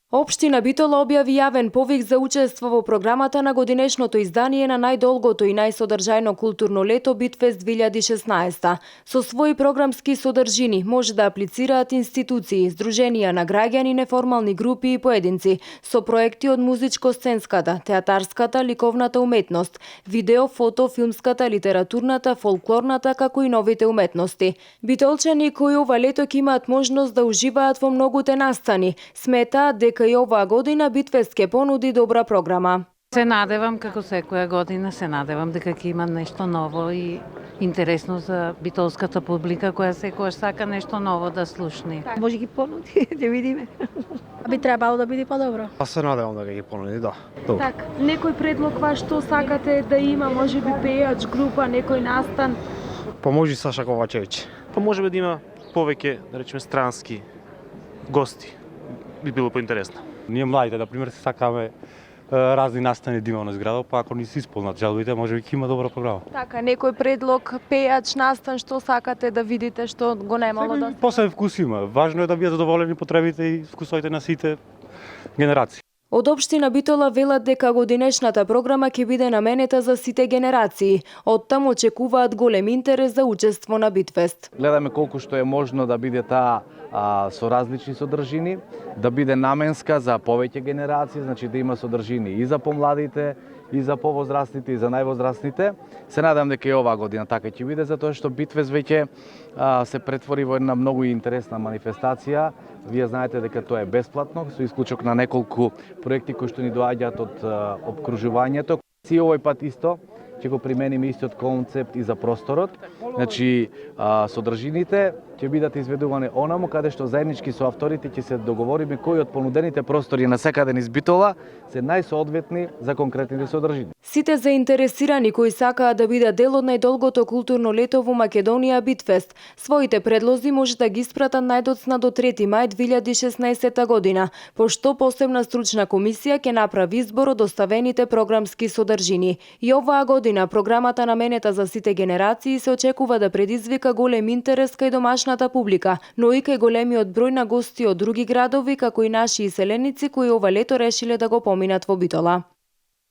Општина Битола објави јавен повик за учество во програмата на годинешното издание на најдолгото и најсодржајно културно лето Битфест 2016. Со своји програмски содржини може да аплицираат институции, здруженија на граѓани, неформални групи и поединци, со проекти од музичко-сценската, театарската, ликовната уметност, видео, фото, филмската, литературната, фолклорната, како и новите уметности. Битолчани кои ова лето ќе имаат можност да уживаат во многуте настани, сметаат дека и оваа година Битфест ќе понуди добра програма. Се надевам, како секоја година, се надевам дека ќе има нешто ново и интересно за битолската публика, која секогаш сака нешто ново да слушне. Може ги понуди, да видиме. Би требало да биде подобро. Се надевам да ги понуди, да. Так, некој предлог ваш што сакате да има, може би пејач, група, некој настан? Поможи Саша Ковачевич. Може да има повеќе, да речеме, странски гости. Би било поинтересно. Ние младите, например, се сакаме разни настани да има на зграда, па ако ни се исполнат жалбите, може би ќе има добра програма. Така, некој предлог, пејач, настан, што сакате да видите, што го немало да... Посебен вкус има. Важно е да бидат задоволени потребите и вкусовите на сите генерации. Од Општина Битола велат дека годинешната програма ќе биде наменета за сите генерации. Оттаму очекуваат голем интерес за учество на Битфест. Гледаме колку што е можно да биде таа со различни содржини, да биде наменска за повеќе генерации, значи да има содржини и за помладите, и за повозрастните, и за највозрастните. Се надам дека и оваа година така ќе биде, затоа што Битфест веќе се претвори во една многу интересна манифестација. Вие знаете дека тоа е бесплатно, со исклучок на неколку проекти кои што ни доаѓаат од опкружувањето. И овој пат исто ќе го примениме истиот концепт и за просторот. Значи, содржините ќе бидат изведувани онаму каде што заеднички со авторите ќе се договориме кои од понудените простори на секаде низ Битола се најсоодветни за конкретните содржини. Сите заинтересирани кои сакаат да бидат дел од најдолгото културно лето во Македонија Битфест, своите предлози може да ги испратат најдоцна до 3 мај 2016 година, пошто посебна стручна комисија ќе направи избор од оставените програмски содржини. И оваа година програмата наменета за сите генерации се очекува да предизвика голем интерес кај домашната публика, но и кај големиот број на гости од други градови, како и наши иселеници кои ова лето решиле да го поминат во Битола.